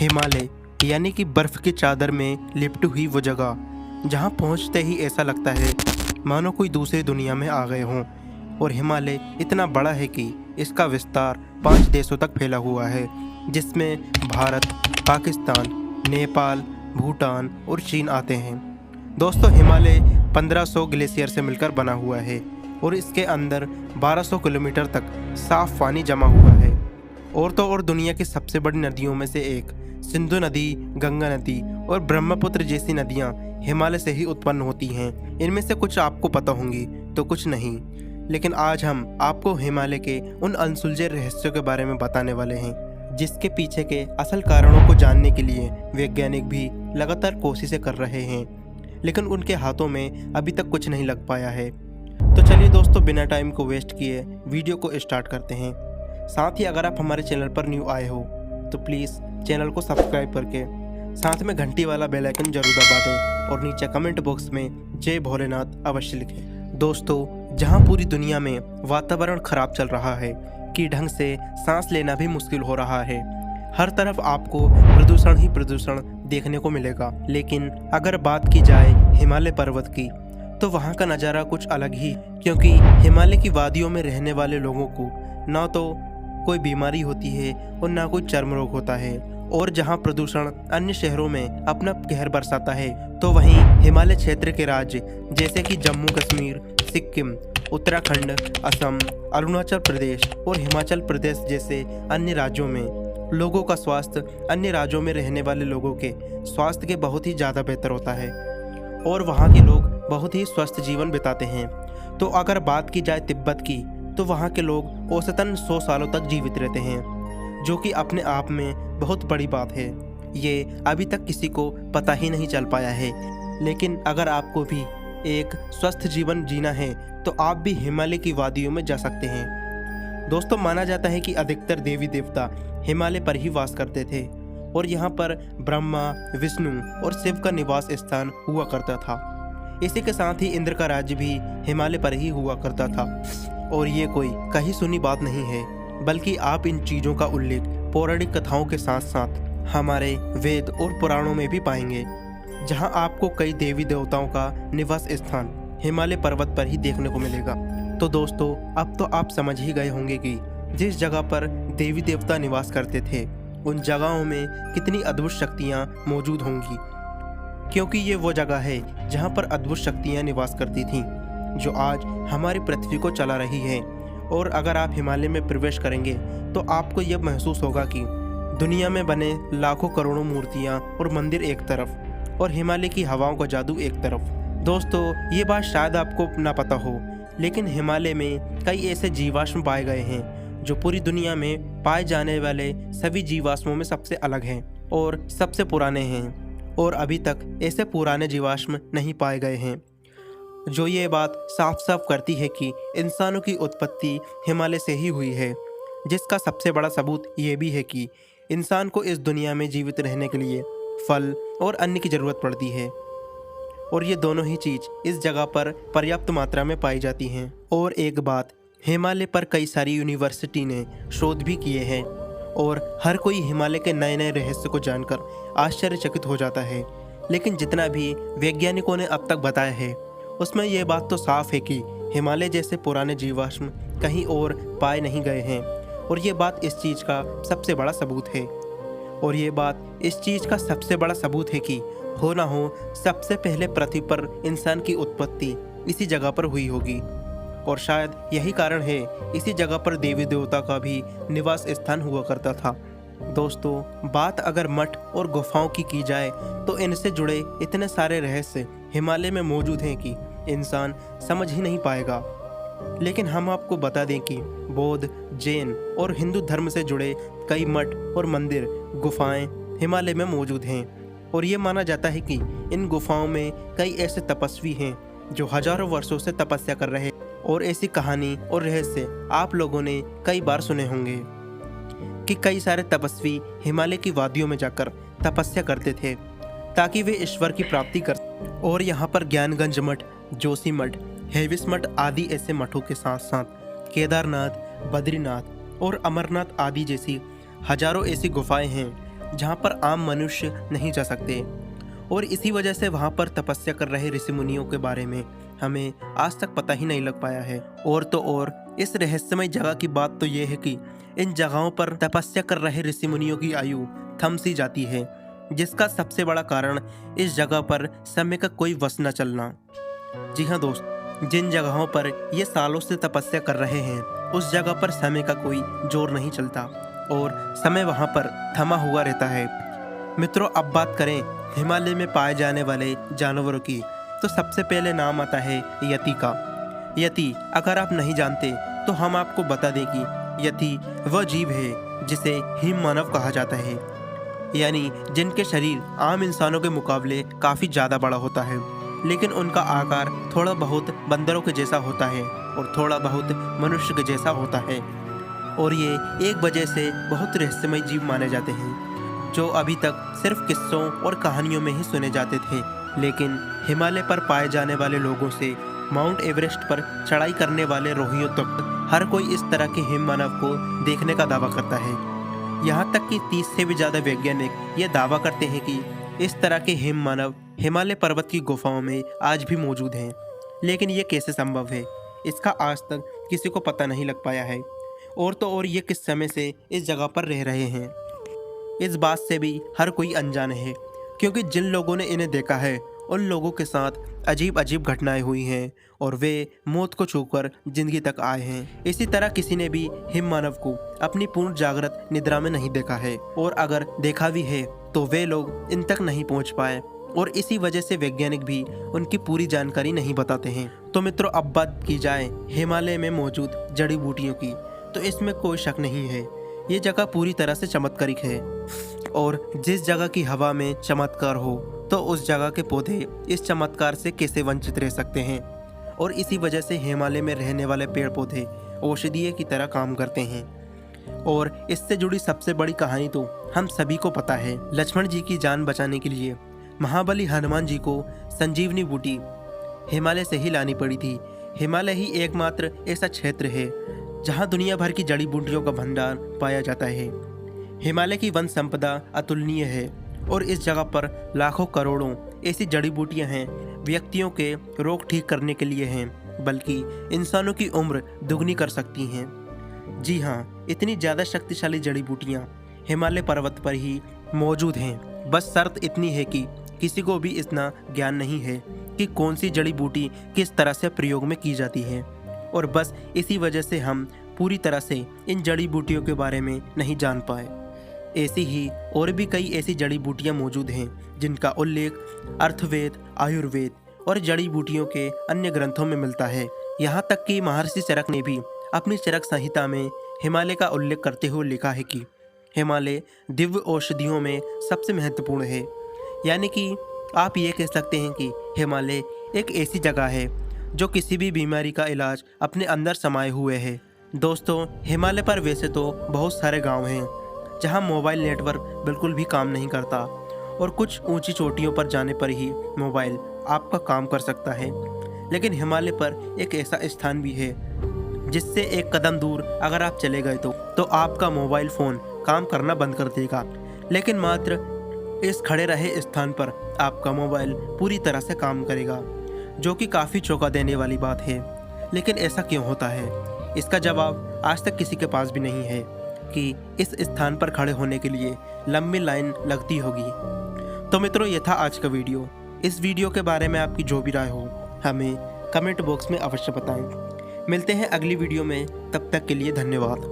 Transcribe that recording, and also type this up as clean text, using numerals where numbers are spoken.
हिमालय यानी कि बर्फ की चादर में लिपटी हुई वो जगह जहां पहुंचते ही ऐसा लगता है मानो कोई दूसरी दुनिया में आ गए हों। और हिमालय इतना बड़ा है कि इसका विस्तार 5 देशों तक फैला हुआ है, जिसमें भारत, पाकिस्तान, नेपाल, भूटान और चीन आते हैं। दोस्तों, हिमालय 1500 ग्लेशियर से मिलकर बना हुआ है और इसके अंदर 1200 किलोमीटर तक साफ पानी जमा हुआ है। और तो और दुनिया की सबसे बड़ी नदियों में से एक सिंधु नदी, गंगा नदी और ब्रह्मपुत्र जैसी नदियां हिमालय से ही उत्पन्न होती हैं। इनमें से कुछ आपको पता होंगी तो कुछ नहीं, लेकिन आज हम आपको हिमालय के उन अनसुलझे रहस्यों के बारे में बताने वाले हैं, जिसके पीछे के असल कारणों को जानने के लिए वैज्ञानिक भी लगातार कोशिशें कर रहे हैं, लेकिन उनके हाथों में अभी तक कुछ नहीं लग पाया है। तो चलिए दोस्तों, बिना टाइम को वेस्ट किए वीडियो को स्टार्ट करते हैं। साथ ही अगर आप हमारे चैनल पर न्यू आए हो तो प्लीज़ चैनल को सब्सक्राइब करके साथ में घंटी वाला बेल आइकन जरूर दबा दें और नीचे कमेंट बॉक्स में जय भोलेनाथ अवश्य लिखें। दोस्तों, जहां पूरी दुनिया में वातावरण खराब चल रहा है कि ढंग से सांस लेना भी मुश्किल हो रहा है, हर तरफ आपको प्रदूषण ही प्रदूषण देखने को मिलेगा। लेकिन अगर बात की जाए हिमालय पर्वत की तो वहाँ का नज़ारा कुछ अलग ही, क्योंकि हिमालय की वादियों में रहने वाले लोगों को ना तो कोई बीमारी होती है और ना कोई चर्म रोग होता है। और जहाँ प्रदूषण अन्य शहरों में अपना कहर बरसाता है, तो वहीं हिमालय क्षेत्र के राज्य जैसे कि जम्मू कश्मीर, सिक्किम, उत्तराखंड, असम, अरुणाचल प्रदेश और हिमाचल प्रदेश जैसे अन्य राज्यों में लोगों का स्वास्थ्य अन्य राज्यों में रहने वाले लोगों के स्वास्थ्य के बहुत ही ज़्यादा बेहतर होता है और वहाँ के लोग बहुत ही स्वस्थ जीवन बिताते हैं। तो अगर बात की जाए तिब्बत की, तो वहाँ के लोग औसतन 100 सालों तक जीवित रहते हैं, जो कि अपने आप में बहुत बड़ी बात है। ये अभी तक किसी को पता ही नहीं चल पाया है। लेकिन अगर आपको भी एक स्वस्थ जीवन जीना है तो आप भी हिमालय की वादियों में जा सकते हैं। दोस्तों, माना जाता है कि अधिकतर देवी देवता हिमालय पर ही वास करते थे और यहाँ पर ब्रह्मा, विष्णु और शिव का निवास स्थान हुआ करता था। इसी के साथ ही इंद्र का राज्य भी हिमालय पर ही हुआ करता था। और ये कोई कहीं सुनी बात नहीं है, बल्कि आप इन चीज़ों का उल्लेख पौराणिक कथाओं के साथ साथ हमारे वेद और पुराणों में भी पाएंगे, जहां आपको कई देवी देवताओं का निवास स्थान हिमालय पर्वत पर ही देखने को मिलेगा। तो दोस्तों, अब तो आप समझ ही गए होंगे कि जिस जगह पर देवी देवता निवास करते थे उन जगहों में कितनी अद्भुत शक्तियाँ मौजूद होंगी, क्योंकि ये वो जगह है जहाँ पर अद्भुत शक्तियाँ निवास करती थीं, जो आज हमारी पृथ्वी को चला रही है। और अगर आप हिमालय में प्रवेश करेंगे तो आपको यह महसूस होगा कि दुनिया में बने लाखों करोड़ों मूर्तियाँ और मंदिर एक तरफ और हिमालय की हवाओं का जादू एक तरफ। दोस्तों, ये बात शायद आपको ना पता हो, लेकिन हिमालय में कई ऐसे जीवाश्म पाए गए हैं जो पूरी दुनिया में पाए जाने वाले सभी जीवाश्मों में सबसे अलग हैं और सबसे पुराने हैं। और अभी तक ऐसे पुराने जीवाश्म नहीं पाए गए हैं, जो ये बात साफ साफ करती है कि इंसानों की उत्पत्ति हिमालय से ही हुई है। जिसका सबसे बड़ा सबूत ये भी है कि इंसान को इस दुनिया में जीवित रहने के लिए फल और अन्न की ज़रूरत पड़ती है, और ये दोनों ही चीज़ इस जगह पर पर्याप्त मात्रा में पाई जाती हैं। और एक बात, हिमालय पर कई सारी यूनिवर्सिटी ने शोध भी किए हैं और हर कोई हिमालय के नए नए रहस्य को जानकर आश्चर्यचकित हो जाता है। लेकिन जितना भी वैज्ञानिकों ने अब तक बताया है उसमें यह बात तो साफ है कि हिमालय जैसे पुराने जीवाश्म कहीं और पाए नहीं गए हैं, और ये बात इस चीज़ का सबसे बड़ा सबूत है। और ये बात इस चीज़ का सबसे बड़ा सबूत है कि हो ना हो सबसे पहले पृथ्वी पर इंसान की उत्पत्ति इसी जगह पर हुई होगी, और शायद यही कारण है इसी जगह पर देवी देवता का भी निवास स्थान हुआ करता था। दोस्तों, बात अगर मठ और गुफाओं की जाए तो इनसे जुड़े इतने सारे रहस्य हिमालय में मौजूद हैं कि इंसान समझ ही नहीं पाएगा। लेकिन हम आपको बता दें कि बौद्ध, जैन और हिंदू धर्म से जुड़े कई मठ और मंदिर, गुफाएं हिमालय में मौजूद हैं, और ये माना जाता है कि इन गुफाओं में कई ऐसे तपस्वी हैं जो हजारों वर्षों से तपस्या कर रहे हैं। और ऐसी कहानी और रहस्य आप लोगों ने कई बार सुने होंगे कि कई सारे तपस्वी हिमालय की वादियों में जाकर तपस्या करते थे ताकि वे ईश्वर की प्राप्ति कर। और यहाँ पर ज्ञानगंज मठ, जोशी मठ, हेविस मठ आदि ऐसे मठों के साथ साथ केदारनाथ, बद्रीनाथ और अमरनाथ आदि जैसी हजारों ऐसी गुफाएं हैं जहाँ पर आम मनुष्य नहीं जा सकते। और इसी वजह से वहाँ पर तपस्या कर रहे ऋषि मुनियों के बारे में हमें आज तक पता ही नहीं लग पाया है। और तो और इस रहस्यमय जगह की बात तो ये है कि इन जगहों पर तपस्या कर रहे ऋषि मुनियों की आयु थम सी जाती है, जिसका सबसे बड़ा कारण इस जगह पर समय का कोई वश न चलना। जी हाँ दोस्त, जिन जगहों पर ये सालों से तपस्या कर रहे हैं उस जगह पर समय का कोई जोर नहीं चलता और समय वहाँ पर थमा हुआ रहता है। मित्रों, अब बात करें हिमालय में पाए जाने वाले जानवरों की, तो सबसे पहले नाम आता है यति का। यति अगर आप नहीं जानते तो हम आपको बता दें कि यति वह जीव है जिसे हिम मानव कहा जाता है, यानी जिनके शरीर आम इंसानों के मुकाबले काफ़ी ज़्यादा बड़ा होता है, लेकिन उनका आकार थोड़ा बहुत बंदरों के जैसा होता है और थोड़ा बहुत मनुष्य के जैसा होता है। और ये एक वजह से बहुत रहस्यमय जीव माने जाते हैं, जो अभी तक सिर्फ किस्सों और कहानियों में ही सुने जाते थे। लेकिन हिमालय पर पाए जाने वाले लोगों से माउंट एवरेस्ट पर चढ़ाई करने वाले रोहियों तक हर कोई इस तरह के हिम मानव को देखने का दावा करता है। यहाँ तक कि 30 से भी ज़्यादा वैज्ञानिक ये दावा करते हैं कि इस तरह के हिम मानव हिमालय पर्वत की गुफाओं में आज भी मौजूद हैं। लेकिन ये कैसे संभव है, इसका आज तक किसी को पता नहीं लग पाया है। और तो और ये किस समय से इस जगह पर रह रहे हैं, इस बात से भी हर कोई अनजान है, क्योंकि जिन लोगों ने इन्हें देखा है उन लोगों के साथ अजीब अजीब घटनाएं हुई हैं और वे मौत को छूकर जिंदगी तक आए हैं। इसी तरह किसी ने भी हिम मानव को अपनी पूर्ण जागृत निद्रा में नहीं देखा है, और अगर देखा भी है तो वे लोग इन तक नहीं पहुंच पाए, और इसी वजह से वैज्ञानिक भी उनकी पूरी जानकारी नहीं बताते हैं। तो मित्रों, अब बात की जाए हिमालय में मौजूद जड़ी बूटियों की, तो इसमें कोई शक नहीं है, ये जगह पूरी तरह से चमत्कारिक है। और जिस जगह की हवा में चमत्कार हो तो उस जगह के पौधे इस चमत्कार से कैसे वंचित रह सकते हैं। और इसी वजह से हिमालय में रहने वाले पेड़ पौधे औषधीय की तरह काम करते हैं। और इससे जुड़ी सबसे बड़ी कहानी तो हम सभी को पता है। लक्ष्मण जी की जान बचाने के लिए महाबली हनुमान जी को संजीवनी बूटी हिमालय से ही लानी पड़ी थी। हिमालय ही एकमात्र ऐसा क्षेत्र है जहां दुनिया भर की जड़ी बूटियों का भंडार पाया जाता है। हिमालय की वन संपदा अतुलनीय है और इस जगह पर लाखों करोड़ों ऐसी जड़ी बूटियां हैं, व्यक्तियों के रोग ठीक करने के लिए हैं, बल्कि इंसानों की उम्र दुगनी कर सकती हैं। जी हाँ, इतनी ज़्यादा शक्तिशाली जड़ी बूटियाँ हिमालय पर्वत पर ही मौजूद हैं। बस शर्त इतनी है कि किसी को भी इतना ज्ञान नहीं है कि कौन सी जड़ी बूटी किस तरह से प्रयोग में की जाती है, और बस इसी वजह से हम पूरी तरह से इन जड़ी बूटियों के बारे में नहीं जान पाए। ऐसी ही और भी कई ऐसी जड़ी बूटियाँ मौजूद हैं जिनका उल्लेख अर्थवेद, आयुर्वेद और जड़ी बूटियों के अन्य ग्रंथों में मिलता है। यहाँ तक कि महर्षि चरक ने भी अपनी चरक संहिता में हिमालय का उल्लेख करते हुए लिखा है कि हिमालय दिव्य औषधियों में सबसे महत्वपूर्ण है। यानी कि आप ये कह सकते हैं कि हिमालय एक ऐसी जगह है जो किसी भी बीमारी का इलाज अपने अंदर समाये हुए है। दोस्तों, हिमालय पर वैसे तो बहुत सारे गांव हैं जहां मोबाइल नेटवर्क बिल्कुल भी काम नहीं करता, और कुछ ऊंची चोटियों पर जाने पर ही मोबाइल आपका काम कर सकता है। लेकिन हिमालय पर एक ऐसा स्थान भी है जिससे एक कदम दूर अगर आप चले गए तो आपका मोबाइल फ़ोन काम करना बंद कर देगा, लेकिन मात्र इस खड़े रहे स्थान पर आपका मोबाइल पूरी तरह से काम करेगा, जो कि काफ़ी चौंका देने वाली बात है। लेकिन ऐसा क्यों होता है, इसका जवाब आज तक किसी के पास भी नहीं है कि इस स्थान पर खड़े होने के लिए लंबी लाइन लगती होगी। तो मित्रों, ये था आज का वीडियो। इस वीडियो के बारे में आपकी जो भी राय हो हमें कमेंट बॉक्स में अवश्य बताएं। मिलते हैं अगली वीडियो में, तब तक के लिए धन्यवाद।